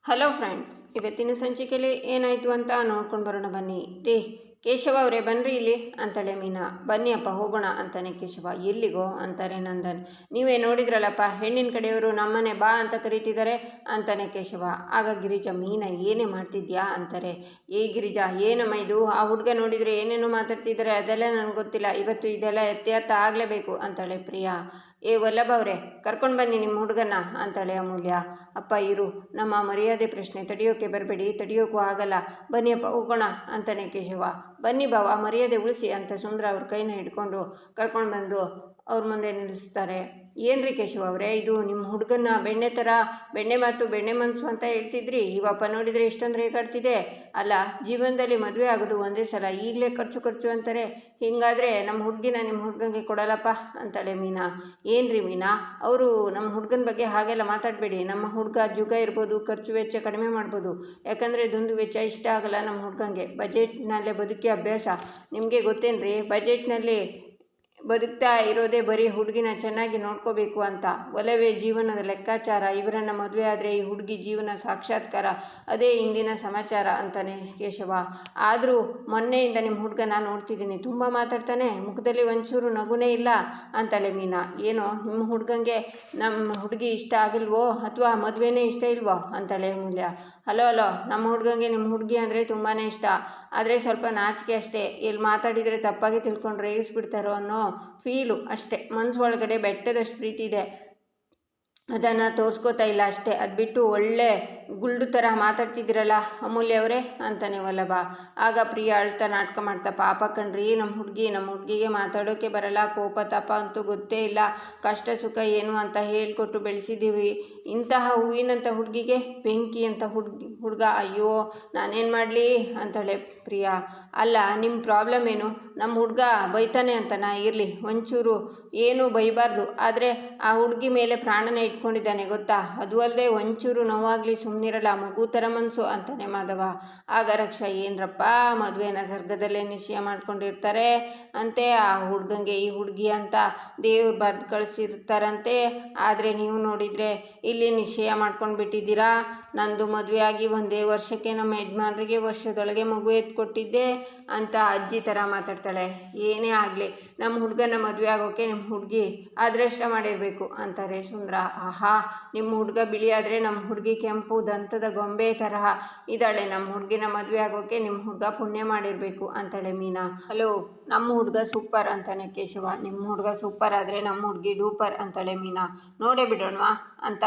Hello friends, ಇವತ್ತಿನ ಸಂಚಿಕೆಯಲ್ಲಿ ಏನಾಯಿತು ಅಂತ ನೋಡ್ಕೊಂಡು ಬರೋಣ ಬನ್ನಿ. ಕೇಶವ ಅವರೇ ಬನ್ನಿರಿ ಇಲ್ಲಿ ಅಂತಾಳೆ ಮೀನಾ. ಬನ್ನಿ ಅಪ್ಪ ಹೋಗೋಣ ಅಂತಾನೆ ಕೇಶವ. ಎಲ್ಲಿಗೋ ಅಂತಾರೆ ನಂದನ್. ನೀವೇ ನೋಡಿದ್ರಲ್ಲಪ್ಪ, ಹೆಣ್ಣಿನ ಕಡೆಯವರು ನಮ್ಮನೆ ಬಾ ಅಂತ ಕರೀತಿದ್ದಾರೆ ಅಂತಾನೆ ಕೇಶವ. ಆಗ ಗಿರಿಜಾ, ಮೀನಾ ಏನೇ ಮಾಡ್ತಿದ್ಯಾ ಅಂತಾರೆ. ಗಿರಿಜಾ, ಏನಮ್ಮ ಇದು, ಆ ಹುಡುಗ ನೋಡಿದರೆ ಏನೇನೋ ಮಾತಾಡ್ತಿದ್ದಾರೆ, ಅದೆಲ್ಲ ನನಗೆ ಗೊತ್ತಿಲ್ಲ, ಇವತ್ತು ಇದೆಲ್ಲ ಎತ್ಯರ್ಥ ಆಗಲೇಬೇಕು ಅಂತಾಳೆ ಪ್ರಿಯಾ. ವಲ್ಲಭ ಅವರೇ ಕರ್ಕೊಂಡು ಬನ್ನಿ ನಿಮ್ಮ ಹುಡುಗನ ಅಂತಾಳೆ ಅಮೂಲ್ಯ. ಅಪ್ಪ ಇರು, ನಮ್ಮ ಮರ್ಯಾದೆ ಪ್ರಶ್ನೆ ತಡೆಯೋಕೆ ಬರಬೇಡಿ, ತಡೆಯೋಕ್ಕೂ ಆಗಲ್ಲ, ಬನ್ನಿಯಪ್ಪ ಹೋಗೋಣ ಅಂತಾನೆ ಕೇಶವ. ಬನ್ನಿ ಬಾವ, ಮರ್ಯಾದೆ ಉಳಿಸಿ ಅಂತ ಸುಂದರ ಅವ್ರ ಕೈನ ಹಿಡ್ಕೊಂಡು ಕರ್ಕೊಂಡು ಬಂದು ಅವ್ರ ಮುಂದೆ ನಿಲ್ಲಿಸ್ತಾರೆ. ಏನ್ರಿ ಕೇಶವ ಅವರೇ, ಇದು ನಿಮ್ಮ ಹುಡುಗನ ಬೆಣ್ಣೆ ಮಾತು ಬೆಣ್ಣೆ ಮನಸ್ಸು ಅಂತ ಹೇಳ್ತಿದ್ರಿ, ಇವಪ್ಪ ನೋಡಿದರೆ ಇಷ್ಟೊಂದು ರೇಗಾಡ್ತಿದೆ. ಅಲ್ಲ, ಜೀವನದಲ್ಲಿ ಮದುವೆ ಆಗೋದು ಒಂದೇ ಸಲ, ಈಗಲೇ ಖರ್ಚು ಅಂತಾರೆ. ಹಿಂಗಾದರೆ ನಮ್ಮ ಹುಡುಗಿನ ನಿಮ್ಮ ಹುಡುಗನಿಗೆ ಕೊಡಲ್ಲಪ್ಪ ಅಂತಾಳೆ ಮೀನಾ. ಏನ್ರಿ ಮೀನಾ, ಅವರು ನಮ್ಮ ಹುಡುಗನ ಬಗ್ಗೆ ಹಾಗೆಲ್ಲ ಮಾತಾಡಬೇಡಿ. ನಮ್ಮ ಹುಡುಗ ಜುಗ ಇರ್ಬೋದು, ಖರ್ಚು ವೆಚ್ಚ ಕಡಿಮೆ ಮಾಡ್ಬೋದು, ಯಾಕಂದರೆ ದುಂದು ವೆಚ್ಚ ಇಷ್ಟ ಆಗಲ್ಲ ನಮ್ಮ ಹುಡುಗಂಗೆ. ಬಜೆಟ್ನಲ್ಲೇ ಬದುಕಿ ಅಭ್ಯಾಸ, ನಿಮಗೆ ಗೊತ್ತೇನ್ರಿ, ಬಜೆಟ್ನಲ್ಲಿ ಬದುಕ್ತಾ ಇರೋದೇ ಬರೀ ಹುಡುಗಿನ ಚೆನ್ನಾಗಿ ನೋಡ್ಕೋಬೇಕು ಅಂತ. ಒಲವೇ ಜೀವನದ ಲೆಕ್ಕಾಚಾರ, ಇವರನ್ನು ಮದುವೆ ಆದರೆ ಈ ಹುಡುಗಿ ಜೀವನ ಸಾಕ್ಷಾತ್ಕಾರ, ಅದೇ ಇಂದಿನ ಸಮಾಚಾರ ಅಂತಾನೆ ಕೇಶವ. ಆದರೂ ಮೊನ್ನೆಯಿಂದ ನಿಮ್ಮ ಹುಡುಗನ ನೋಡ್ತಿದ್ದೀನಿ, ತುಂಬ ಮಾತಾಡ್ತಾನೆ, ಮುಖದಲ್ಲಿ ಒಂಚೂರು ನಗುನೇ ಇಲ್ಲ ಅಂತಾಳೆ ಮೀನಾ. ಏನೋ ನಿಮ್ಮ ಹುಡುಗಂಗೆ ನಮ್ಮ ಹುಡುಗಿ ಇಷ್ಟ ಆಗಿಲ್ವೋ, ಅಥವಾ ಮದುವೆನೇ ಇಷ್ಟ ಇಲ್ವೋ ಅಂತಾಳೆ ಅಮೂಲ್ಯ. ಹಲೋ ನಮ್ಮ ಹುಡುಗಂಗೆ ನಿಮ್ಮ ಹುಡುಗಿ ಅಂದರೆ ತುಂಬಾ ಇಷ್ಟ, ಆದರೆ ಸ್ವಲ್ಪ ನಾಚಿಕೆ ಅಷ್ಟೇ. ಎಲ್ಲಿ ಮಾತಾಡಿದರೆ ತಪ್ಪಾಗಿ ತಿಳ್ಕೊಂಡು ರೇಗಿಸ್ಬಿಡ್ತಾರೋ ಅನ್ನೋ ಫೀಲು ಅಷ್ಟೇ. ಮನಸ್ಸು ಒಳಗಡೆ ಬೆಟ್ಟದಷ್ಟು ಪ್ರೀತಿ ಇದೆ, ಅದನ್ನು ತೋರಿಸ್ಕೋತಾ ಇಲ್ಲ ಅಷ್ಟೇ. ಅದು ಬಿಟ್ಟು ಒಳ್ಳೆ ಗುಲ್ಡು ಥರ ಮಾತಾಡ್ತಿದ್ದೀರಲ್ಲ ಅಮೂಲ್ಯ ಅವರೇ ಅಂತಾನೆ ವಲ್ಲಭ. ಆಗ ಪ್ರಿಯ ಅಳ್ತಾ ನಾಟಕ ಮಾಡ್ತಾ, ಪಾಪ ಕಣ್ರಿ ನಮ್ಮ ಹುಡುಗಿಗೆ ಮಾತಾಡೋಕ್ಕೆ ಬರಲ್ಲ, ಕೋಪ ತಾಪ ಅಂತೂ ಗೊತ್ತೇ ಇಲ್ಲ, ಕಷ್ಟ ಸುಖ ಏನು ಅಂತ ಹೇಳಿಕೊಟ್ಟು ಬೆಳೆಸಿದ್ದೀವಿ. ಇಂತಹ ಹೂವಿನಂಥ ಹುಡುಗಿಗೆ ಬೆಂಕಿ ಅಂತ ಹುಡುಗ, ಅಯ್ಯೋ ನಾನೇನು ಮಾಡಲಿ ಅಂತಾಳೆ ಪ್ರಿಯಾ. ಅಲ್ಲ, ನಿಮ್ಮ ಪ್ರಾಬ್ಲಮ್ ಏನು, ನಮ್ಮ ಹುಡುಗ ಬೈತಾನೆ ಅಂತನಾ? ಇರಲಿ, ಒಂಚೂರು ಏನೂ ಬೈಬಾರ್ದು, ಆದರೆ ಆ ಹುಡುಗಿ ಮೇಲೆ ಪ್ರಾಣನೇ ಇಟ್ಕೊಂಡಿದ್ದಾನೆ ಗೊತ್ತಾ, ಅದು ಅಲ್ಲದೆ ಒಂಚೂರು ನೋವಾಗಲಿ ಸುಮ್ಮನಿರಲ್ಲ, ಮಗು ಥರ ಮನಸ್ಸು ಅಂತಾನೆ ಮಾಧವ. ಆಗ ರಕ್ಷಾ, ಏನರಪ್ಪ ಮದುವೆನ ಸ್ವರ್ಗದಲ್ಲೇ ನಿಶ್ಚಯ ಮಾಡ್ಕೊಂಡಿರ್ತಾರೆ ಅಂತೆ, ಆ ಹುಡುಗಂಗೆ ಈ ಹುಡುಗಿ ಅಂತ ದೇವ್ರು ಬರೆದು ಕಳಿಸಿರ್ತಾರಂತೆ. ಆದರೆ ನೀವು ನೋಡಿದರೆ ಇಲ್ಲಿ ನಿಶ್ಚಯ ಮಾಡ್ಕೊಂಡು ಬಿಟ್ಟಿದ್ದೀರಾ. ನಂದು ಮದುವೆ ಆಗಿ ಒಂದೇ ವರ್ಷಕ್ಕೆ ನಮ್ಮ ಯಜಮಾನ್ರಿಗೆ ವರ್ಷದೊಳಗೆ ಮಗು ಎತ್ಕೊಟ್ಟಿದ್ದೆ ಅಂತ ಅಜ್ಜಿ ಥರ ಮಾತಾಡ್ತಾಳೆ. ಏನೇ ಆಗಲಿ, ನಮ್ಮ ಹುಡುಗನ ಮದುವೆ ಆಗೋಕ್ಕೆ ನಿಮ್ಮ ಹುಡುಗಿ ಅದೃಷ್ಟ ಮಾಡಿರಬೇಕು ಅಂತಾರೆ ಸುಂದರ. ಆಹಾ, ನಿಮ್ಮ ಹುಡುಗ ಬಿಳಿ ಆದರೆ ನಮ್ಮ ಹುಡುಗಿ ಕೆಂಪು ದಂತದ ಗೊಂಬೆ ತರಹ ಇದ್ದಾಳೆ, ನಮ್ಮ ಹುಡುಗಿನ ಮದುವೆ ಆಗೋಕ್ಕೆ ನಿಮ್ಮ ಹುಡುಗ ಪುಣ್ಯ ಮಾಡಿರಬೇಕು ಅಂತಾಳೆ ಮೀನಾ. ಹಲೋ, ನಮ್ಮ ಹುಡುಗ ಸೂಪರ್ ಅಂತಾನೆ ಕೇಶವ. ನಿಮ್ಮ ಹುಡುಗ ಸೂಪರ್ ಆದರೆ ನಮ್ಮ ಹುಡುಗಿ ಡೂಪರ್ ಅಂತಾಳೆ ಮೀನಾ. ನೋಡೇ ಬಿಡೋಣವಾ ಅಂತ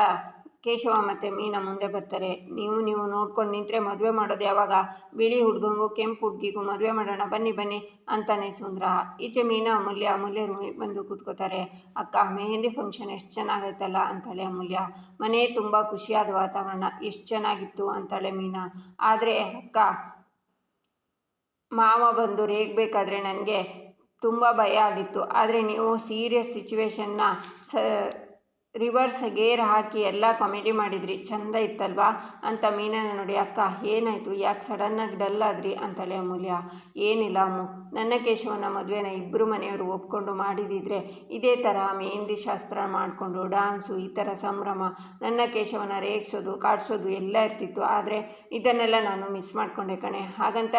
ಕೇಶವ ಮತ್ತು ಮೀನಾ ಮುಂದೆ ಬರ್ತಾರೆ. ನೀವು ನೋಡ್ಕೊಂಡು ನಿಂತರೆ ಮದುವೆ ಮಾಡೋದು ಯಾವಾಗ, ಬಿಳಿ ಹುಡುಗಂಗೂ ಕೆಂಪು ಹುಡುಗಿಗೂ ಮದುವೆ ಮಾಡೋಣ, ಬನ್ನಿ ಅಂತಾನೆ ಸುಂದರ. ಈಚೆ ಮೀನಾ ಅಮೂಲ್ಯ ರೂಮಿಗೆ ಬಂದು ಕೂತ್ಕೋತಾರೆ. ಅಕ್ಕ, ಮೆಹಂದಿ ಫಂಕ್ಷನ್ ಎಷ್ಟು ಚೆನ್ನಾಗೈತಲ್ಲ ಅಂತಾಳೆ ಅಮೂಲ್ಯ. ಮನೆ ತುಂಬ ಖುಷಿಯಾದ ವಾತಾವರಣ, ಎಷ್ಟು ಚೆನ್ನಾಗಿತ್ತು ಅಂತಾಳೆ ಮೀನಾ. ಆದರೆ ಅಕ್ಕ, ಮಾವ ಬಂದು ರೇಗಬೇಕಾದ್ರೆ ನನಗೆ ತುಂಬ ಭಯ ಆಗಿತ್ತು, ಆದರೆ ನೀವು ಸೀರಿಯಸ್ ಸಿಚುವೇಶನ್ನ ರಿವರ್ಸ್ ಗೇರ್ ಹಾಕಿ ಎಲ್ಲ ಕಾಮಿಡಿ ಮಾಡಿದ್ರಿ, ಚೆಂದ ಇತ್ತಲ್ವಾ ಅಂತ ಮೀನನ ನೋಡಿ. ಅಕ್ಕ ಏನಾಯಿತು, ಯಾಕೆ ಸಡನ್ನಾಗಿ ಡಲ್ ಆದ್ರಿ ಅಂತಾಳೆ ಅಮೂಲ್ಯ. ಏನಿಲ್ಲ ಅಮ್ಮು, ನನ್ನ ಕೇಶವನ ಮದುವೆನ ಇಬ್ಬರು ಮನೆಯವರು ಒಪ್ಕೊಂಡು ಮಾಡಿದಿದ್ರೆ ಇದೇ ಥರ ಮೆಹಂದಿ ಶಾಸ್ತ್ರ ಮಾಡಿಕೊಂಡು ಡಾನ್ಸು, ಈ ಥರ ಸಂಭ್ರಮ, ನನ್ನ ಕೇಶವನ ರೇಗಿಸೋದು ಕಾಡಿಸೋದು ಎಲ್ಲ ಇರ್ತಿತ್ತು. ಆದರೆ ಇದನ್ನೆಲ್ಲ ನಾನು ಮಿಸ್ ಮಾಡಿಕೊಂಡೆ ಕಣೆ. ಹಾಗಂತ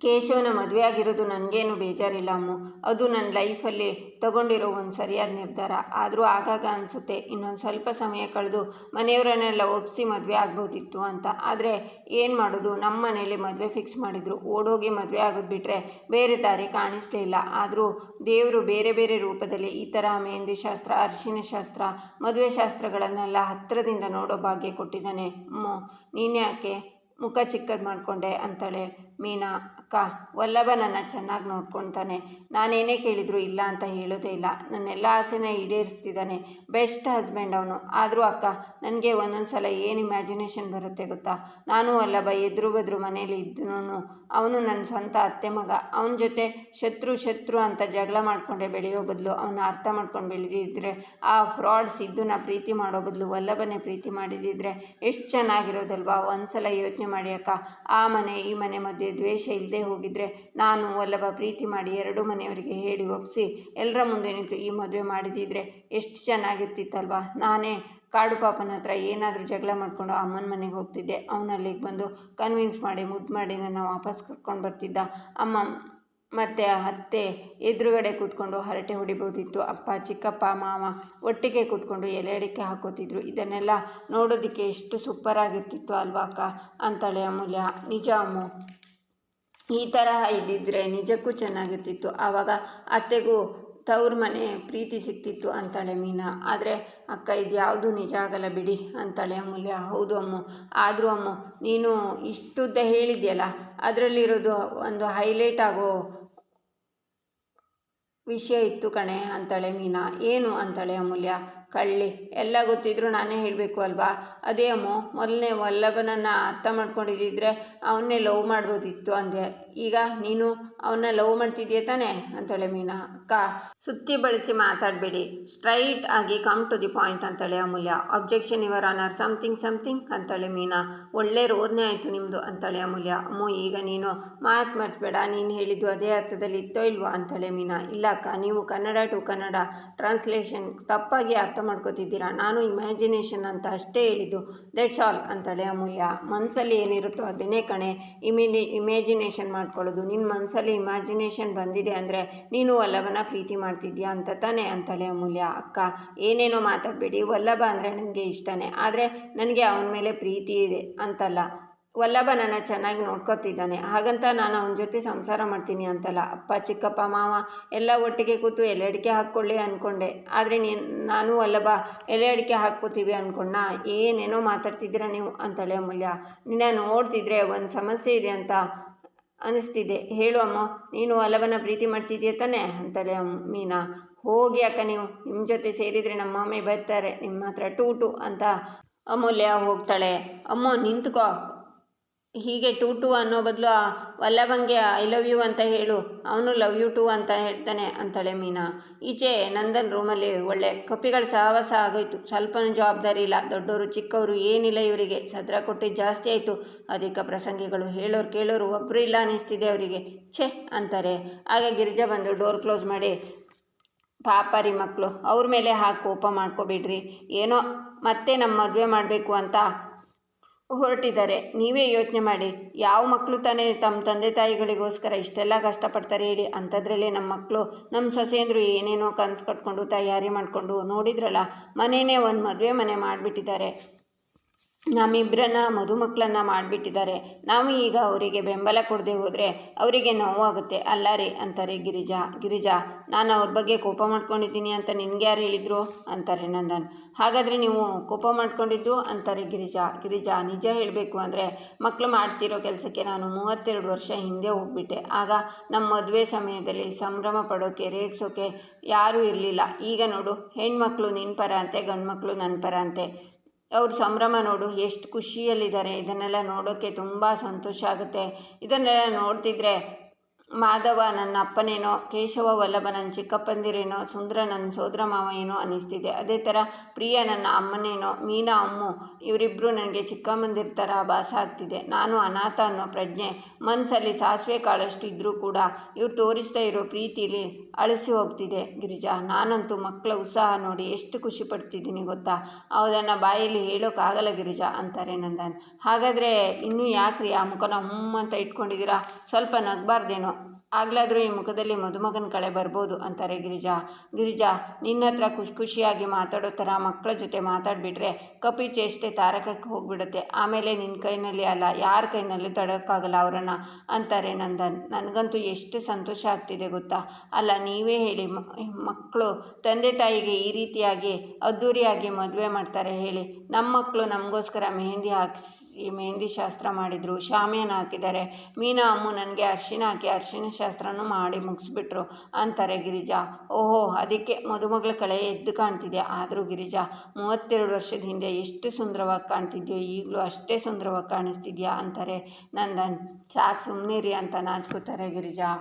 ಕೇಶವನ ಮದುವೆ ಆಗಿರೋದು ನನಗೇನು ಬೇಜಾರಿಲ್ಲ ಅಮ್ಮು, ಅದು ನನ್ನ ಲೈಫಲ್ಲಿ ತಗೊಂಡಿರೋ ಒಂದು ಸರಿಯಾದ ನಿರ್ಧಾರ. ಆದರೂ ಆಗಾಗ ಅನಿಸುತ್ತೆ, ಇನ್ನೊಂದು ಸ್ವಲ್ಪ ಸಮಯ ಕಳೆದು ಮನೆಯವರನ್ನೆಲ್ಲ ಒಪ್ಪಿಸಿ ಮದುವೆ ಆಗ್ಬೋದಿತ್ತು ಅಂತ. ಆದರೆ ಏನು ಮಾಡೋದು, ನಮ್ಮ ಮನೇಲಿ ಮದುವೆ ಫಿಕ್ಸ್ ಮಾಡಿದರು, ಓಡೋಗಿ ಮದುವೆ ಆಗೋದು ಬಿಟ್ಟರೆ ಬೇರೆ ದಾರಿ ಕಾಣಿಸ್ಲೇ ಇಲ್ಲ. ಆದರೂ ದೇವರು ಬೇರೆ ರೂಪದಲ್ಲಿ ಈ ಥರ ಮೆಹಂದಿ ಶಾಸ್ತ್ರ, ಅರಿಶಿನ ಶಾಸ್ತ್ರ, ಮದುವೆ ಶಾಸ್ತ್ರಗಳನ್ನೆಲ್ಲ ಹತ್ತಿರದಿಂದ ನೋಡೋ ಭಾಗ್ಯ ಕೊಟ್ಟಿದ್ದಾನೆ. ನೀನ್ಯಾಕೆ ಮುಖ ಚಿಕ್ಕದು ಮಾಡಿಕೊಂಡೆ ಅಂತಾಳೆ ಮೀನಾ. ಅಕ್ಕ, ವಲ್ಲಭ ನನ್ನ ಚೆನ್ನಾಗಿ ನೋಡ್ಕೊತಾನೆ, ನಾನೇನೇ ಕೇಳಿದ್ರು ಇಲ್ಲ ಅಂತ ಹೇಳೋದೇ ಇಲ್ಲ, ನನ್ನೆಲ್ಲ ಆಸೆನ ಈಡೇರಿಸ್ತಿದ್ದಾನೆ, ಬೆಸ್ಟ್ ಹಸ್ಬೆಂಡ್ ಅವನು. ಆದರೂ ಅಕ್ಕ, ನನಗೆ ಒಂದೊಂದು ಸಲ ಏನು ಇಮ್ಯಾಜಿನೇಷನ್ ಬರುತ್ತೆ ಗೊತ್ತಾ, ನಾನು ವಲ್ಲಭ ಎದುರು ಬದ್ರು ಮನೇಲಿ ಇದ್ದನು, ಅವನು ನನ್ನ ಸ್ವಂತ ಅತ್ತೆ ಮಗ, ಅವನ ಜೊತೆ ಶತ್ರು ಅಂತ ಜಗಳ ಮಾಡಿಕೊಂಡೆ ಬೆಳೆಯೋ ಬದಲು ಅವನ್ನ ಅರ್ಥ ಮಾಡ್ಕೊಂಡು ಬೆಳೆದಿದ್ರೆ, ಆ ಫ್ರಾಡ್ ಸಿದ್ದುನ ಪ್ರೀತಿ ಮಾಡೋ ಬದಲು ವಲ್ಲಭನೇ ಪ್ರೀತಿ ಮಾಡಿದಿದ್ರೆ ಎಷ್ಟು ಚೆನ್ನಾಗಿರೋದಲ್ವಾ. ಒಂದ್ಸಲ ಯೋಚನೆ ಮಾಡಿ ಅಕ್ಕ, ಆ ಮನೆ ಈ ಮನೆ ಮಧ್ಯೆ ದ್ವೇಷ ಇಲ್ಲದೆ ಹೋಗಿದ್ರೆ, ನಾನು ವಲ್ಲಭ ಪ್ರೀತಿ ಮಾಡಿ ಎರಡು ಮನೆಯವರಿಗೆ ಹೇಳಿ ಒಪ್ಪಿಸಿ ಎಲ್ಲರ ಮುಂದೆ ನಿಂತು ಈ ಮದುವೆ ಮಾಡಿದಿದ್ರೆ ಎಷ್ಟು ಚೆನ್ನಾಗಿರ್ತಿತ್ತಲ್ವ. ನಾನೇ ಕಾಡು ಪಾಪನ ಹತ್ರ ಏನಾದರೂ ಜಗಳ ಮಾಡಿಕೊಂಡು ಅಮ್ಮನ ಮನೆಗೆ ಹೋಗ್ತಿದ್ದೆ. ಅವನಲ್ಲಿಗೆ ಬಂದು ಕನ್ವಿನ್ಸ್ ಮಾಡಿ ಮುದ್ದು ಮಾಡಿ ನನ್ನ ವಾಪಸ್ ಕರ್ಕೊಂಡು ಬರ್ತಿದ್ದ. ಅಮ್ಮ ಮತ್ತು ಅತ್ತೆ ಎದುರುಗಡೆ ಕೂತ್ಕೊಂಡು ಹರಟೆ ಹೊಡಿಬೋದಿತ್ತು. ಅಪ್ಪ ಚಿಕ್ಕಪ್ಪ ಮಾವ ಒಟ್ಟಿಗೆ ಕೂತ್ಕೊಂಡು ಎಲೆ ಅಡಿಕೆ ಹಾಕೋತಿದ್ರು. ಇದನ್ನೆಲ್ಲ ನೋಡೋದಕ್ಕೆ ಎಷ್ಟು ಸೂಪರಾಗಿರ್ತಿತ್ತು ಅಲ್ವಾ ಅಕ್ಕ ಅಂತಾಳೆ ಅಮೂಲ್ಯ. ನಿಜ ಅಮ್ಮು, ಈ ತರಹ ಇದ್ದಿದ್ರೆ ನಿಜಕ್ಕೂ ಚೆನ್ನಾಗಿರ್ತಿತ್ತು. ಆವಾಗ ಅತ್ತೆಗೂ ತವ್ರ ಮನೆ ಪ್ರೀತಿ ಸಿಗ್ತಿತ್ತು ಅಂತಾಳೆ ಮೀನಾ. ಆದರೆ ಅಕ್ಕ ಇದು ಯಾವುದೂ ನಿಜ ಆಗಲ್ಲ ಬಿಡಿ ಅಂತಾಳೆ ಅಮೂಲ್ಯ. ಹೌದು ಅಮ್ಮು, ಆದರೂ ಅಮ್ಮು ನೀನು ಇಷ್ಟುದ್ದ ಹೇಳಿದ್ಯಲ್ಲ, ಅದರಲ್ಲಿರೋದು ಒಂದು ಹೈಲೈಟ್ ಆಗೋ ವಿಷಯ ಇತ್ತು ಕಣೆ ಅಂತಾಳೆ ಮೀನಾ. ಏನು ಅಂತಾಳೆ ಅಮೂಲ್ಯ. ಕಳ್ಳಿ, ಎಲ್ಲ ಗೊತ್ತಿದ್ರು ನಾನೇ ಹೇಳಬೇಕು ಅಲ್ವಾ? ಅದೇ ಅಮ್ಮು, ಮೊದಲನೇ ವಲ್ಲಭನನ್ನು ಅರ್ಥ ಮಾಡ್ಕೊಂಡಿದ್ದಿದ್ರೆ ಅವನ್ನೇ ಲವ್ ಮಾಡ್ಬೋದಿತ್ತು ಅಂದೆ. ಈಗ ನೀನು ಅವನ್ನ ಲವ್ ಮಾಡ್ತಿದ್ಯಾ ತಾನೆ ಅಂತಾಳೆ ಮೀನಾ. ಅಕ್ಕ ಸುತ್ತಿ ಬಳಸಿ ಮಾತಾಡಬೇಡಿ, ಸ್ಟ್ರೈಟ್ ಆಗಿ ಕಮ್ ಟು ದಿ ಪಾಯಿಂಟ್ ಅಂತಾಳೆ ಅಮೂಲ್ಯ. ಅಬ್ಜೆಕ್ಷನ್ ಯುವರ್ ಆನರ್, ಸಮಥಿಂಗ್ ಅಂತಾಳೆ ಮೀನಾ. ಒಳ್ಳೆ ರೋದನೆ ಆಯಿತು ನಿಮ್ಮದು ಅಂತಾಳೆ ಅಮೂಲ್ಯ. ಅಮ್ಮು ಈಗ ನೀನು ಮಾತು ಮರೆಸ್ಬೇಡ, ನೀನು ಹೇಳಿದ್ದು ಅದೇ ಅರ್ಥದಲ್ಲಿ ಇತ್ತೋ ಇಲ್ವೋ ಅಂತಾಳೆ ಮೀನಾ. ಇಲ್ಲ ಅಕ್ಕ, ನೀವು ಕನ್ನಡ ಟು ಕನ್ನಡ ಟ್ರಾನ್ಸ್ಲೇಷನ್ ತಪ್ಪಾಗಿ ಅರ್ಥ ಮಾಡ್ಕೋತಿದ್ದೀರಾ. ನಾನು ಇಮ್ಯಾಜಿನೇಷನ್ ಅಂತ ಅಷ್ಟೇ ಹೇಳಿದ್ದು, ದಟ್ಸ್ ಆಲ್ ಅಂತಾಳೆ ಅಮೂಲ್ಯ. ಮನಸ್ಸಲ್ಲಿ ಏನಿರುತ್ತೋ ಅದನ್ನೇ ಕಣೆ ಇಮ್ಯಾಜಿನೇಷನ್ ಮಾಡ್ಕೊಳ್ಳೋದು. ನಿನ್ನ ಮನಸ್ಸಲ್ಲಿ ಇಮ್ಯಾಜಿನೇಷನ್ ಬಂದಿದೆ ಅಂದರೆ ನೀನು ವಲ್ಲಭನ ಪ್ರೀತಿ ಮಾಡ್ತಿದ್ಯಾ ಅಂತ ತಾನೆ ಅಂತಾಳೆ ಅಮೂಲ್ಯ. ಅಕ್ಕ ಏನೇನೋ ಮಾತಾಡಬೇಡಿ, ವಲ್ಲಭ ಅಂದರೆ ನನಗೆ ಇಷ್ಟನೇ, ಆದರೆ ನನಗೆ ಅವನ ಮೇಲೆ ಪ್ರೀತಿ ಇದೆ ಅಂತಲ್ಲ. ವಲ್ಲಭ ನನ್ನ ಚೆನ್ನಾಗಿ ನೋಡ್ಕೊತಿದ್ದಾನೆ, ಹಾಗಂತ ನಾನು ಅವನ ಜೊತೆ ಸಂಸಾರ ಮಾಡ್ತೀನಿ ಅಂತಲ್ಲ. ಅಪ್ಪ ಚಿಕ್ಕಪ್ಪ ಮಾವ ಎಲ್ಲ ಒಟ್ಟಿಗೆ ಕೂತು ಎಲೆ ಅಡಿಕೆ ಹಾಕ್ಕೊಳ್ಳಿ ಅಂದ್ಕೊಂಡೆ, ಆದರೆ ನಾನು ವಲ್ಲಭ ಎಲೆ ಅಡಿಕೆ ಹಾಕ್ಕೋತೀವಿ ಅಂದ್ಕೊಂಡ. ಏನೇನೋ ಮಾತಾಡ್ತಿದ್ದೀರಾ ನೀವು ಅಂತಾಳೆ ಅಮೂಲ್ಯ. ನಿನ್ನ ನೋಡ್ತಿದ್ರೆ ಒಂದು ಸಮಸ್ಯೆ ಇದೆ ಅಂತ ಅನಿಸ್ತಿದೆ. ಹೇಳು ಅಮ್ಮ, ನೀನು ವಲ್ಲಭನ ಪ್ರೀತಿ ಮಾಡ್ತಿದ್ಯಾ ತಾನೆ ಅಂತಾಳೆ ಮೀನಾ. ಹೋಗಿ ಅಕ್ಕ, ನೀವು ನಿಮ್ಮ ಜೊತೆ ಸೇರಿದರೆ ನಮ್ಮ ಮಮ್ಮಿ ಬರ್ತಾರೆ ನಿಮ್ಮ ಹತ್ರ ಟೂ ಅಂತ ಅಮೂಲ್ಯ ಹೋಗ್ತಾಳೆ. ಅಮ್ಮ ನಿಂತ್ಕೋ, ಹೀಗೆ ಟೂ ಅನ್ನೋ ಬದಲು ವಲ್ಲಭಂಗೆ ಐ ಲವ್ ಯು ಅಂತ ಹೇಳು, ಅವನು ಲವ್ ಯು ಟು ಅಂತ ಹೇಳ್ತಾನೆ ಅಂತಾಳೆ ಮೀನಾ. ಈಚೆ ನಂದನ್ ರೂಮಲ್ಲಿ ಒಳ್ಳೆ ಕಪಿಗಳ ಸಹವಾಸ ಆಗೋಯ್ತು. ಸ್ವಲ್ಪನೂ ಜವಾಬ್ದಾರಿ ಇಲ್ಲ, ದೊಡ್ಡವರು ಚಿಕ್ಕವರು ಏನಿಲ್ಲ ಇವರಿಗೆ. ಸದ್ರ ಕೊಟ್ಟಿದ್ದು ಜಾಸ್ತಿ ಆಯಿತು. ಅಧಿಕ ಪ್ರಸಂಗಿಗಳು, ಹೇಳೋರು ಕೇಳೋರು ಒಬ್ಬರು ಇಲ್ಲ ಅನ್ನಿಸ್ತಿದೆ ಅವರಿಗೆ. ಛೆ ಅಂತಾರೆ. ಆಗ ಗಿರಿಜಾ ಬಂದು ಡೋರ್ ಕ್ಲೋಸ್ ಮಾಡಿ, ಪಾಪರಿ ಮಕ್ಕಳು, ಅವ್ರ ಮೇಲೆ ಹಾಕಿ ಕೋಪ ಮಾಡ್ಕೋಬೇಡ್ರಿ, ಏನೋ ಮತ್ತೆ ನಮ್ಮ ಮದುವೆ ಮಾಡಬೇಕು ಅಂತ ಹೊರಟಿದ್ದಾರೆ. ನೀವೇ ಯೋಚನೆ ಮಾಡಿ, ಯಾವ ಮಕ್ಕಳು ತಾನೇ ತಮ್ಮ ತಂದೆ ತಾಯಿಗಳಿಗೋಸ್ಕರ ಇಷ್ಟೆಲ್ಲ ಕಷ್ಟಪಡ್ತಾರೆ ಹೇಳಿ? ಅಂಥದ್ರಲ್ಲಿ ನಮ್ಮ ಮಕ್ಕಳು, ನಮ್ಮ ಸೊಸೆಯಂದರು ಏನೇನೋ ಕನಸು ಕಟ್ಕೊಂಡು ತಯಾರಿ ಮಾಡಿಕೊಂಡು ನೋಡಿದ್ರಲ್ಲ, ಮನೆಯೇ ಒಂದು ಮದುವೆ ಮನೆ ಮಾಡಿಬಿಟ್ಟಿದ್ದಾರೆ. ನಮ್ಮಿಬ್ಬರನ್ನ ಮದುಮಕ್ಕಳನ್ನು ಮಾಡಿಬಿಟ್ಟಿದ್ದಾರೆ. ನಾವು ಈಗ ಅವರಿಗೆ ಬೆಂಬಲ ಕೊಡದೆ ಹೋದರೆ ಅವರಿಗೆ ನೋವಾಗುತ್ತೆ ಅಲ್ಲ ರೀ ಅಂತಾರೆ ಗಿರಿಜಾ. ನಾನು ಅವ್ರ ಬಗ್ಗೆ ಕೋಪ ಮಾಡ್ಕೊಂಡಿದ್ದೀನಿ ಅಂತ ನಿನ್ಗೆ ಯಾರು ಹೇಳಿದ್ರು ಅಂತಾರೆ ನಂದನ್. ಹಾಗಾದರೆ ನೀವು ಕೋಪ ಮಾಡ್ಕೊಂಡಿದ್ದು ಅಂತಾರೆ ಗಿರಿಜಾ. ನಿಜ ಹೇಳಬೇಕು ಅಂದರೆ ಮಕ್ಕಳು ಮಾಡ್ತಿರೋ ಕೆಲಸಕ್ಕೆ ನಾನು 32 ವರ್ಷ ಹಿಂದೆ ಹೋಗ್ಬಿಟ್ಟೆ. ಆಗ ನಮ್ಮ ಮದುವೆ ಸಮಯದಲ್ಲಿ ಸಂಭ್ರಮ ಪಡೋಕ್ಕೆ ರೇಗಿಸೋಕ್ಕೆ ಯಾರೂ ಇರಲಿಲ್ಲ. ಈಗ ನೋಡು, ಹೆಣ್ಮಕ್ಳು ನಿನ್ನ ಪರ ಅಂತೆ, ಗಂಡು ಮಕ್ಕಳು ನನ್ನ ಪರ ಅಂತೆ. ಅವ್ರ ಸಂಭ್ರಮ ನೋಡು, ಎಷ್ಟು ಖುಷಿಯಲ್ಲಿದ್ದಾರೆ. ಇದನ್ನೆಲ್ಲ ನೋಡೋಕ್ಕೆ ತುಂಬ ಸಂತೋಷ ಆಗುತ್ತೆ. ಇದನ್ನೆಲ್ಲ ನೋಡ್ತಿದ್ರೆ ಮಾಧವ ನನ್ನ ಅಪ್ಪನೇನೋ, ಕೇಶವ ವಲ್ಲಭ ನನ್ನ ಚಿಕ್ಕಪ್ಪಂದಿರೇನೋ, ಸುಂದರ ನನ್ನ ಸೋದರ ಮಾವ ಏನೋ ಅನ್ನಿಸ್ತಿದೆ. ಅದೇ ಥರ ಪ್ರಿಯ ನನ್ನ ಅಮ್ಮನೇನೋ, ಮೀನಾ ಅಮ್ಮು ಇವರಿಬ್ಬರು ನನಗೆ ಚಿಕ್ಕಮ್ಮಂದಿರ ಥರ ಭಾಸ ಆಗ್ತಿದೆ. ನಾನು ಅನಾಥ ಅನ್ನೋ ಪ್ರಜ್ಞೆ ಮನಸ್ಸಲ್ಲಿ ಸಾಸಿವೆ ಕಾಳಷ್ಟು ಇದ್ದರೂ ಕೂಡ ಇವ್ರು ತೋರಿಸ್ತಾ ಇರೋ ಪ್ರೀತಿಲಿ ಅಳಿಸಿ ಹೋಗ್ತಿದೆ ಗಿರಿಜಾ. ನಾನಂತೂ ಮಕ್ಕಳ ಉತ್ಸಾಹ ನೋಡಿ ಎಷ್ಟು ಖುಷಿ ಪಡ್ತಿದ್ದೀನಿ ಗೊತ್ತಾ? ಅದನ್ನು ಬಾಯಲ್ಲಿ ಹೇಳೋಕ್ಕಾಗಲ್ಲ ಗಿರಿಜಾ ಅಂತಾರೆ ನಂದನ್. ಹಾಗಾದರೆ ಇನ್ನೂ ಯಾಕ್ರಿ ಆ ಮುಖನ ಅಂತ ಇಟ್ಕೊಂಡಿದ್ದೀರಾ? ಸ್ವಲ್ಪ ನಗಬಾರ್ದೇನೋ, ಆಗ್ಲಾದರೂ ಈ ಮುಖದಲ್ಲಿ ಮದುಮಗನ ಕಳೆ ಬರ್ಬೋದು ಅಂತಾರೆ ಗಿರಿಜಾ. ನಿನ್ನ ಹತ್ರ ಖುಷಿಯಾಗಿ ಮಾತಾಡೋ ಥರ ಮಕ್ಕಳ ಜೊತೆ ಮಾತಾಡಿಬಿಟ್ರೆ ಕಪಿ ಚೇಷ್ಟೆ ತಾರಕಕ್ಕೆ ಹೋಗ್ಬಿಡುತ್ತೆ. ಆಮೇಲೆ ನಿನ್ನ ಕೈನಲ್ಲಿ ಅಲ್ಲ, ಯಾರ ಕೈನಲ್ಲೂ ತಡೋಕ್ಕಾಗಲ್ಲ ಅವರನ್ನು ಅಂತಾರೆ ನಂದನ್. ನನಗಂತೂ ಎಷ್ಟು ಸಂತೋಷ ಆಗ್ತಿದೆ ಗೊತ್ತಾ? ಅಲ್ಲ ನೀವೇ ಹೇಳಿ, ಮಕ್ಕಳು ತಂದೆ ತಾಯಿಗೆ ಈ ರೀತಿಯಾಗಿ ಅದ್ಧೂರಿಯಾಗಿ ಮದುವೆ ಮಾಡ್ತಾರೆ ಹೇಳಿ? ನಮ್ಮ ಮಕ್ಕಳು ನಮಗೋಸ್ಕರ ಮೆಹಂದಿ ಶಾಸ್ತ್ರ ಮಾಡಿದರು, ಶಾಮಿಯಾನ ಹಾಕಿದ್ದಾರೆ. ಮೀನಾ ಅಮ್ಮು ನನಗೆ ಅರಿಶಿನ ಹಾಕಿ ಅರಿಶಿನ ಶಾಸ್ತ್ರನೂ ಮಾಡಿ ಮುಗಿಸ್ಬಿಟ್ರು ಅಂತಾರೆ ಗಿರಿಜಾ. ಓಹೋ, ಅದಕ್ಕೆ ಮದುಮಗಳ ಕಳೆ ಎದ್ದು ಕಾಣ್ತಿದೆ. ಆದರೂ ಗಿರಿಜಾ, 32 ವರ್ಷದ ಹಿಂದೆ ಎಷ್ಟು ಸುಂದರವಾಗಿ ಕಾಣ್ತಿದ್ಯೋ ಈಗಲೂ ಅಷ್ಟೇ ಸುಂದರವಾಗಿ ಕಾಣಿಸ್ತಿದ್ಯಾ ಅಂತಾರೆ ನಂದನ್. ಸಾಕು ಸುಮ್ಮನಿರಿ ಅಂತ ನಾಚ್ಕೋತಾರೆ ಗಿರಿಜಾ.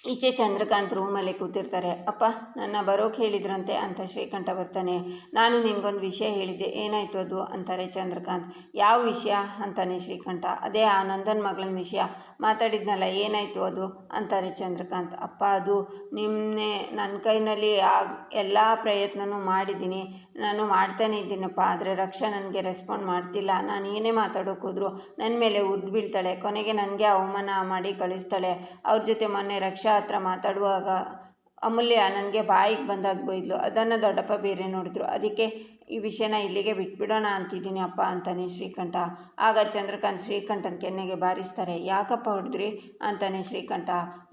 ಈಚೆ ಚಂದ್ರಕಾಂತ್ ರೂಮಲ್ಲಿ ಕೂತಿರ್ತಾರೆ. ಅಪ್ಪ ನನ್ನ ಬರೋಕೆ ಹೇಳಿದ್ರಂತೆ ಅಂತ ಶ್ರೀಕಂಠ ಬರ್ತಾನೆ. ನಾನು ನಿನಗೊಂದು ವಿಷಯ ಹೇಳಿದ್ದೆ, ಏನಾಯಿತು ಅದು ಅಂತಾರೆ ಚಂದ್ರಕಾಂತ್. ಯಾವ ವಿಷಯ ಅಂತಾನೆ ಶ್ರೀಕಂಠ. ಅದೇ ಆ ನಂದನ್ ಮಗಳ ವಿಷಯ ಮಾತಾಡಿದ್ನಲ್ಲ, ಏನಾಯಿತು ಅದು ಅಂತಾರೆ ಚಂದ್ರಕಾಂತ್. ಅಪ್ಪ ಅದು ನಿನ್ನೆ ನನ್ನ ಕೈನಲ್ಲಿ ಎಲ್ಲ ಪ್ರಯತ್ನನೂ ಮಾಡಿದ್ದೀನಿ, ನಾನು ಮಾಡ್ತಾನೆ ಇದ್ದೀನಪ್ಪ. ಆದರೆ ರಕ್ಷಾ ನನಗೆ ರೆಸ್ಪಾಂಡ್ ಮಾಡ್ತಿಲ್ಲ. ನಾನು ಏನೇ ಮಾತಾಡೋಕ್ಕೋದ್ರು ನನ್ನ ಮೇಲೆ ಉರ್ದು ಬೀಳ್ತಾಳೆ, ಕೊನೆಗೆ ನನಗೆ ಅವಮಾನ ಮಾಡಿ ಕಳಿಸ್ತಾಳೆ. ಅವ್ರ ಜೊತೆ ಮೊನ್ನೆ ರಕ್ಷಾ ಹತ್ರ ಮಾತಾಡುವಾಗ ಅಮೂಲ್ಯ ನನಗೆ ಬಾಯಿಗೆ ಬಂದಾಗ ಬೈದ್ಲು, ಅದನ್ನು ದೊಡ್ಡಪ್ಪ ಬೇರೆ ನೋಡಿದ್ರು. ಅದಕ್ಕೆ ಈ ವಿಷಯನ ಇಲ್ಲಿಗೆ ಬಿಟ್ಬಿಡೋಣ ಅಂತಿದ್ದೀನಿ ಅಪ್ಪ ಅಂತಾನೆ ಶ್ರೀಕಂಠ. ಆಗ ಚಂದ್ರಕಾಂತ್ ಶ್ರೀಕಂಠನ ಕೆನ್ನೆಗೆ ಬಾರಿಸ್ತಾರೆ. ಯಾಕಪ್ಪ ಹೊಡೆದ್ರಿ ಅಂತಾನೆ ಶ್ರೀಕಂಠ.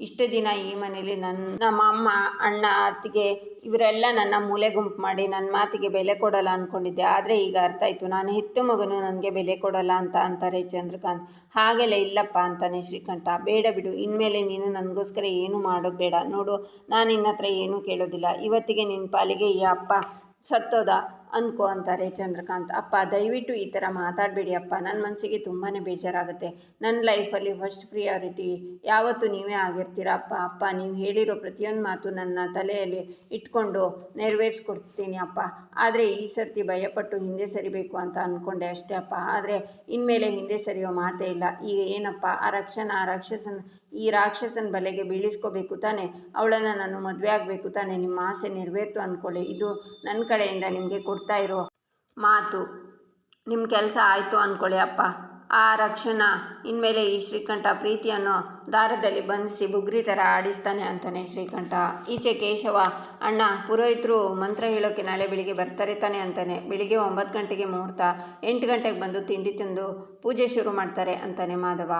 ಇಷ್ಟು ದಿನ ಈ ಮನೇಲಿ ನಮ್ಮ ಅಮ್ಮ, ಅಣ್ಣ, ಅತ್ತಿಗೆ ಇವರೆಲ್ಲ ನನ್ನ ಮೂಲೆ ಗುಂಪು ಮಾಡಿ ನನ್ನ ಮಾತಿಗೆ ಬೆಲೆ ಕೊಡಲ್ಲ ಅಂದ್ಕೊಂಡಿದ್ದೆ. ಆದರೆ ಈಗ ಅರ್ಥ ಆಯಿತು, ನಾನು ಹೆತ್ತ ಮಗನು ನನಗೆ ಬೆಲೆ ಕೊಡಲ್ಲ ಅಂತಾರೆ ಚಂದ್ರಕಾಂತ್. ಹಾಗೆಲ್ಲ ಇಲ್ಲಪ್ಪ ಅಂತಾನೆ ಶ್ರೀಕಂಠ. ಬೇಡ ಬಿಡು, ಇನ್ಮೇಲೆ ನೀನು ನನಗೋಸ್ಕರ ಏನು ಮಾಡೋದು ಬೇಡ. ನೋಡು, ನಾನು ನಿನ್ನ ಹತ್ರ ಏನೂ ಕೇಳೋದಿಲ್ಲ. ಇವತ್ತಿಗೆ ನಿನ್ನ ಪಾಲಿಗೆ ಈ ಅಪ್ಪ ಸತ್ತೋದ ಅಂದ್ಕೋ ಅಂತಾರೆ ಚಂದ್ರಕಾಂತ್. ಅಪ್ಪ ದಯವಿಟ್ಟು ಈ ಥರ ಮಾತಾಡಬೇಡಿ ಅಪ್ಪ, ನನ್ನ ಮನಸ್ಸಿಗೆ ತುಂಬಾ ಬೇಜಾರಾಗುತ್ತೆ. ನನ್ನ ಲೈಫಲ್ಲಿ ಫಸ್ಟ್ ಪ್ರಿಯಾರಿಟಿ ಯಾವತ್ತೂ ನೀವೇ ಆಗಿರ್ತೀರ ಅಪ್ಪ. ಅಪ್ಪ ನೀವು ಹೇಳಿರೋ ಪ್ರತಿಯೊಂದು ಮಾತು ನನ್ನ ತಲೆಯಲ್ಲಿ ಇಟ್ಕೊಂಡು ನೆರವೇರಿಸ್ಕೊಡ್ತೀನಿ ಅಪ್ಪ. ಆದರೆ ಈ ಸರ್ತಿ ಭಯಪಟ್ಟು ಹಿಂದೆ ಸರಿಬೇಕು ಅಂತ ಅಂದ್ಕೊಂಡೆ ಅಷ್ಟೇ ಅಪ್ಪ. ಆದರೆ ಇನ್ಮೇಲೆ ಹಿಂದೆ ಸರಿಯೋ ಮಾತೇ ಇಲ್ಲ. ಈಗ ಏನಪ್ಪ, ಈ ರಾಕ್ಷಸನ ಬಲೆಗೆ ಬೀಳಿಸ್ಕೋಬೇಕು ತಾನೆ, ಅವಳನ್ನು ನಾನು ಮದುವೆ ಆಗಬೇಕು ತಾನೆ. ನಿಮ್ಮ ಆಸೆ ನೆರವೇರ್ತು ಅಂದ್ಕೊಳ್ಳಿ. ಇದು ನನ್ನ ಕಡೆಯಿಂದ ನಿಮಗೆ ಕೊಡ್ತಾ ಇರೋ ಮಾತು. ನಿಮ್ಮ ಕೆಲಸ ಆಯಿತು ಅಂದ್ಕೊಳ್ಳಿ ಅಪ್ಪ. ಆ ರಕ್ಷಣ ಇನ್ಮೇಲೆ ಈ ಶ್ರೀಕಂಠ ಪ್ರೀತಿಯನ್ನು ದಾರದಲ್ಲಿ ಬಂಧಿಸಿ ಬುಗ್ರಿ ಥರ ಆಡಿಸ್ತಾನೆ ಅಂತಾನೆ ಶ್ರೀಕಂಠ. ಈಚೆ ಕೇಶವ, ಅಣ್ಣ ಪುರೋಹಿತರು ಮಂತ್ರ ಹೇಳೋಕ್ಕೆ ನಾಳೆ ಬೆಳಿಗ್ಗೆ ಬರ್ತಾರೆ ತಾನೆ ಅಂತಾನೆ. ಬೆಳಿಗ್ಗೆ 9 ಗಂಟೆಗೆ ಮುಹೂರ್ತ, 8 ಗಂಟೆಗೆ ಬಂದು ತಿಂಡಿ ತಿಂದು ಪೂಜೆ ಶುರು ಮಾಡ್ತಾರೆ ಅಂತಾನೆ ಮಾಧವ.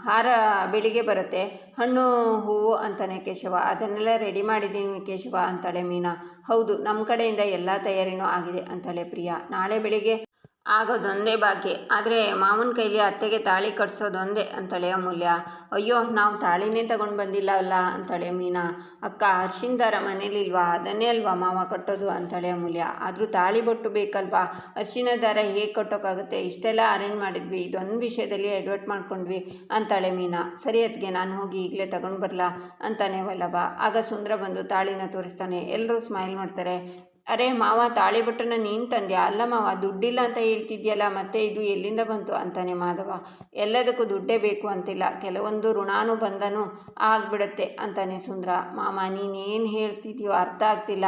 ಹಾರ ಬೆಳಿಗ್ಗೆ ಬರುತ್ತೆ, ಹಣ್ಣು ಹೂವು ಅಂತಾನೆ ಕೇಶವ. ಅದನ್ನೆಲ್ಲ ರೆಡಿ ಮಾಡಿದ್ದೀನಿ ಕೇಶವ ಅಂತಾಳೆ ಮೀನಾ. ಹೌದು, ನಮ್ಮ ಕಡೆಯಿಂದ ಎಲ್ಲ ತಯಾರಿನೂ ಆಗಿದೆ ಅಂತಾಳೆ ಪ್ರಿಯಾ. ನಾಳೆ ಬೆಳಿಗ್ಗೆ ಆಗೋದೊಂದೇ ಬಾಕಿ, ಆದರೆ ಮಾವನ ಕೈಲಿ ಅತ್ತೆಗೆ ತಾಳಿ ಕಟ್ಸೋದೊಂದೇ ಅಂತಾಳೆ ಅಮೂಲ್ಯ. ಅಯ್ಯೋ, ನಾವು ತಾಳಿನೇ ತಗೊಂಡು ಬಂದಿಲ್ಲ ಅಲ್ಲ ಅಂತಾಳೆ ಮೀನಾ. ಅಕ್ಕ, ಅರ್ಶಿನ ದಾರ ಮನೇಲಿಲ್ವಾ, ಅದನ್ನೇ ಅಲ್ವಾ ಮಾವ ಕಟ್ಟೋದು ಅಂತಾಳೆ ಅಮೂಲ್ಯ. ಆದರೂ ತಾಳಿ ಬೊಟ್ಟು ಬೇಕಲ್ವಾ, ಅರ್ಶಿನ ದಾರ ಹೇಗೆ ಕಟ್ಟೋಕ್ಕಾಗುತ್ತೆ, ಇಷ್ಟೆಲ್ಲ ಅರೇಂಜ್ ಮಾಡಿದ್ವಿ, ಇದೊಂದು ವಿಷಯದಲ್ಲಿ ಎಡ್ವರ್ಟ್ ಮಾಡ್ಕೊಂಡ್ವಿ ಅಂತಾಳೆ ಮೀನಾ. ಸರಿ ಅತ್ತಿಗೆ, ನಾನು ಹೋಗಿ ಈಗಲೇ ತಗೊಂಡು ಬರಲಾ ಅಂತಾನೆ ವಲ್ಲಭ. ಆಗ ಸುಂದರ ಬಂದು ತಾಳಿನ ತೋರಿಸ್ತಾನೆ. ಎಲ್ಲರೂ ಸ್ಮೈಲ್ ಮಾಡ್ತಾರೆ. ಅರೆ ಮಾವ, ತಾಳಿ ಬೊಟ್ಟನ್ನು ನೀನು ತಂದ್ಯಾ? ಅಲ್ಲ ಮಾವ, ದುಡ್ಡಿಲ್ಲ ಅಂತ ಹೇಳ್ತಿದ್ಯಲ್ಲ, ಮತ್ತೆ ಇದು ಎಲ್ಲಿಂದ ಬಂತು ಅಂತಾನೆ ಮಾಧವ. ಎಲ್ಲದಕ್ಕೂ ದುಡ್ಡೇ ಬೇಕು ಅಂತಿಲ್ಲ, ಕೆಲವೊಂದು ಋಣಾನು ಬಂಧನೂ ಆಗ್ಬಿಡುತ್ತೆ ಅಂತಾನೆ ಸುಂದರ. ಮಾಮ, ನೀನೇನು ಹೇಳ್ತಿದ್ಯೋ ಅರ್ಥ ಆಗ್ತಿಲ್ಲ,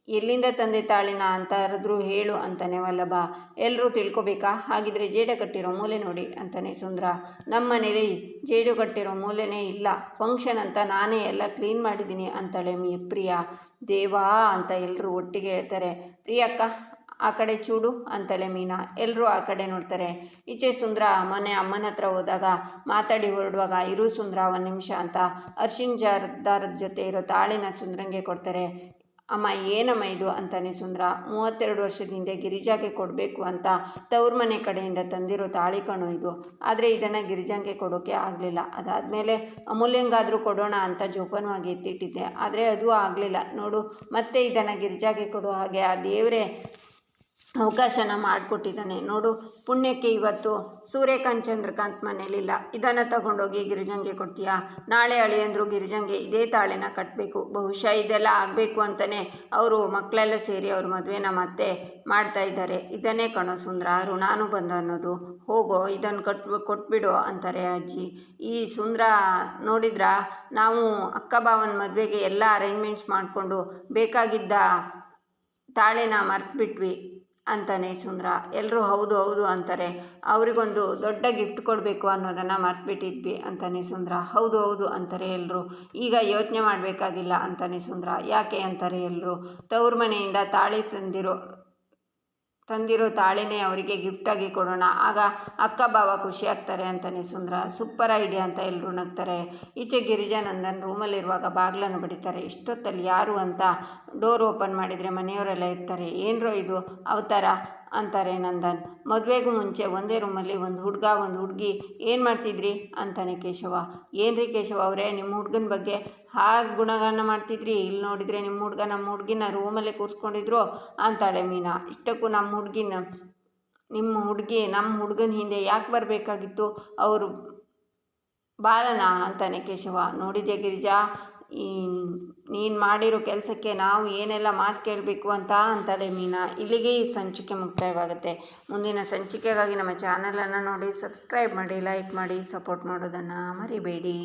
ಎಲ್ಲಿಂದ ತಂದೆ ತಾಳಿನ ಅಂತಾದ್ರೂ ಹೇಳು ಅಂತಾನೆ ವಲ್ಲಭ. ಎಲ್ಲರೂ ತಿಳ್ಕೊಬೇಕಾ? ಹಾಗಿದ್ರೆ ಜೇಡ ಕಟ್ಟಿರೋ ಮೂಲೆ ನೋಡಿ ಅಂತಾನೆ ಸುಂದರ. ನಮ್ಮ ಮನೇಲಿ ಜೇಡು ಕಟ್ಟಿರೋ ಮೂಲೆನೇ ಇಲ್ಲ, ಫಂಕ್ಷನ್ ಅಂತ ನಾನೇ ಎಲ್ಲ ಕ್ಲೀನ್ ಮಾಡಿದ್ದೀನಿ ಅಂತಾಳೆ ಪ್ರಿಯಾ. ದೇವಾ ಅಂತ ಎಲ್ಲರೂ ಒಟ್ಟಿಗೆ ಹೇಳ್ತಾರೆ. ಪ್ರಿಯಕ್ಕ, ಆ ಕಡೆ ಚೂಡು ಅಂತಾಳೆ ಮೀನಾ. ಎಲ್ಲರೂ ಆ ಕಡೆ ನೋಡ್ತಾರೆ. ಈಚೆ ಸುಂದರ ಮೊನ್ನೆ ಅಮ್ಮನ ಹತ್ರ ಹೋದಾಗ ಮಾತಾಡಿ ಹೊರಡುವಾಗ, ಇರು ಸುಂದರ 1 ನಿಮಿಷ ಅಂತ ಅರ್ಶಿನ ದಾರದ ಜೊತೆ ಇರೋ ತಾಳಿನ ಸುಂದರಂಗೆ ಕೊಡ್ತಾರೆ. ಅಮ್ಮ, ಏನಮ್ಮ ಇದು ಅಂತಾನೆ ಸುಂದರ. 32 ವರ್ಷದ ಹಿಂದೆ ಗಿರಿಜಾಗೆ ಕೊಡಬೇಕು ಅಂತ ತವ್ರ ಮನೆ ಕಡೆಯಿಂದ ತಂದಿರೋ ತಾಳಿ ಕಣು ಇದು. ಆದರೆ ಇದನ್ನು ಗಿರಿಜಾಗೆ ಕೊಡೋಕ್ಕೆ ಆಗಲಿಲ್ಲ. ಅದಾದಮೇಲೆ ಅಮೂಲ್ಯಂಗಾದರೂ ಕೊಡೋಣ ಅಂತ ಜೋಪಾನವಾಗಿ ಎತ್ತಿಟ್ಟಿದ್ದೆ, ಆದರೆ ಅದು ಆಗಲಿಲ್ಲ ನೋಡು. ಮತ್ತೆ ಇದನ್ನು ಗಿರಿಜಾಗೆ ಕೊಡೋ ಹಾಗೆ ಆ ದೇವರೇ ಅವಕಾಶನ ಮಾಡಿಕೊಟ್ಟಿದ್ದಾನೆ ನೋಡು. ಪುಣ್ಯಕ್ಕೆ ಇವತ್ತು ಸೂರ್ಯಕಾಂತ್ ಚಂದ್ರಕಾಂತ್ ಮನೇಲಿಲ್ಲ. ಇದನ್ನು ತಗೊಂಡೋಗಿ ಗಿರಿಜಂಗೆ ಕೊಡ್ತೀಯಾ? ನಾಳೆ ಅಳಿಯಂದ್ರು ಗಿರಿಜಂಗೆ ಇದೇ ತಾಳಿನ ಕಟ್ಟಬೇಕು. ಬಹುಶಃ ಇದೆಲ್ಲ ಆಗಬೇಕು ಅಂತಲೇ ಅವರು ಮಕ್ಕಳೆಲ್ಲ ಸೇರಿ ಅವ್ರ ಮದುವೆನ ಮತ್ತೆ ಮಾಡ್ತಾ ಇದ್ದಾರೆ. ಇದನ್ನೇ ಕಣೋ ಸುಂದರ ಋಣಾನುಬಂಧ ಅನ್ನೋದು. ಹೋಗೋ, ಇದನ್ನು ಕೊಟ್ಬಿಡು ಅಂತಾರೆ ಅಜ್ಜಿ. ಈ ಸುಂದರ ನೋಡಿದ್ರ, ನಾವು ಅಕ್ಕ ಭಾವನ ಮದುವೆಗೆ ಎಲ್ಲ ಅರೇಂಜ್ಮೆಂಟ್ಸ್ ಮಾಡಿಕೊಂಡು ಬೇಕಾಗಿದ್ದ ತಾಳಿನ ಮರ್ತ್ಬಿಟ್ವಿ ಅಂತಾನೆ ಸುಂದರ. ಎಲ್ಲರೂ ಹೌದು ಹೌದು ಅಂತಾರೆ. ಅವರಿಗೊಂದು ದೊಡ್ಡ ಗಿಫ್ಟ್ ಕೊಡಬೇಕು ಅನ್ನೋದನ್ನು ಮರ್ತ್ಬಿಟ್ಟಿದ್ವಿ ಅಂತಾನೆ ಸುಂದರ. ಹೌದು ಹೌದು ಅಂತಾರೆ ಎಲ್ಲರೂ. ಈಗ ಯೋಚನೆ ಮಾಡಬೇಕಾಗಿಲ್ಲ ಅಂತಾನೆ ಸುಂದರ. ಯಾಕೆ ಅಂತಾರೆ ಎಲ್ಲರೂ. ತವ್ರ ಮನೆಯಿಂದ ತಾಳಿ ತಂದಿರೋ ತಾಳಿನೇ ಅವರಿಗೆ ಗಿಫ್ಟಾಗಿ ಕೊಡೋಣ, ಆಗ ಅಕ್ಕ ಭಾವ ಖುಷಿ ಆಗ್ತಾರೆ ಅಂತಾನೆ ಸುಂದರ. ಸೂಪರ್ ಐಡಿಯಾ ಅಂತ ಎಲ್ಲರೂ ನಗ್ತಾರೆ. ಈಚೆ ಗಿರಿಜಾನಂದನ್ ರೂಮಲ್ಲಿರುವಾಗ ಬಾಗಿಲನ್ನು ಬಡಿತಾರೆ. ಇಷ್ಟೊತ್ತಲ್ಲಿ ಯಾರು ಅಂತ ಡೋರ್ ಓಪನ್ ಮಾಡಿದರೆ ಮನೆಯವರೆಲ್ಲ ಇರ್ತಾರೆ. ಏನರೋ ಇದು ಅವತಾರ ಅಂತಾರೆ ನಂದನ್. ಮದುವೆಗೂ ಮುಂಚೆ ಒಂದೇ ರೂಮಲ್ಲಿ ಒಂದು ಹುಡುಗ ಒಂದು ಹುಡುಗಿ ಏನು ಮಾಡ್ತಿದ್ರಿ ಅಂತಾನೆ ಕೇಶವ. ಏನ್ರಿ ಕೇಶವ ಅವರೇ, ನಿಮ್ಮ ಹುಡುಗನ ಬಗ್ಗೆ ಹಾಗೆ ಗುಣಗಾನ ಮಾಡ್ತಿದ್ರಿ, ಇಲ್ಲಿ ನೋಡಿದರೆ ನಿಮ್ಮ ಹುಡುಗ ನಮ್ಮ ಹುಡುಗಿನ ರೂಮಲ್ಲೇ ಕೂರಿಸ್ಕೊಂಡಿದ್ರು ಅಂತಾಳೆ ಮೀನಾ. ಇಷ್ಟಕ್ಕೂ ನಿಮ್ಮ ಹುಡುಗಿ ನಮ್ಮ ಹುಡುಗನ ಹಿಂದೆ ಯಾಕೆ ಬರಬೇಕಾಗಿತ್ತು? ಅವರು ಬಾಲನ ಅಂತಾನೆ ಕೇಶವ. ನೋಡಿದ್ಯಾ ಗಿರಿಜಾ, ಈ ನೀನು ಮಾಡಿರೋ ಕೆಲಸಕ್ಕೆ ನಾವು ಏನೆಲ್ಲ ಮಾತು ಕೇಳಬೇಕು ಅಂತಾಳೆ ಮೀನಾ. ಇಲ್ಲಿಗೆ ಈ ಸಂಚಿಕೆ ಮುಕ್ತಾಯವಾಗುತ್ತೆ. ಮುಂದಿನ ಸಂಚಿಕೆಗಾಗಿ ನಮ್ಮ ಚಾನಲನ್ನು ನೋಡಿ ಸಬ್ಸ್ಕ್ರೈಬ್ ಮಾಡಿ, ಲೈಕ್ ಮಾಡಿ, ಸಪೋರ್ಟ್ ಮಾಡೋದನ್ನು ಮರಿಬೇಡಿ.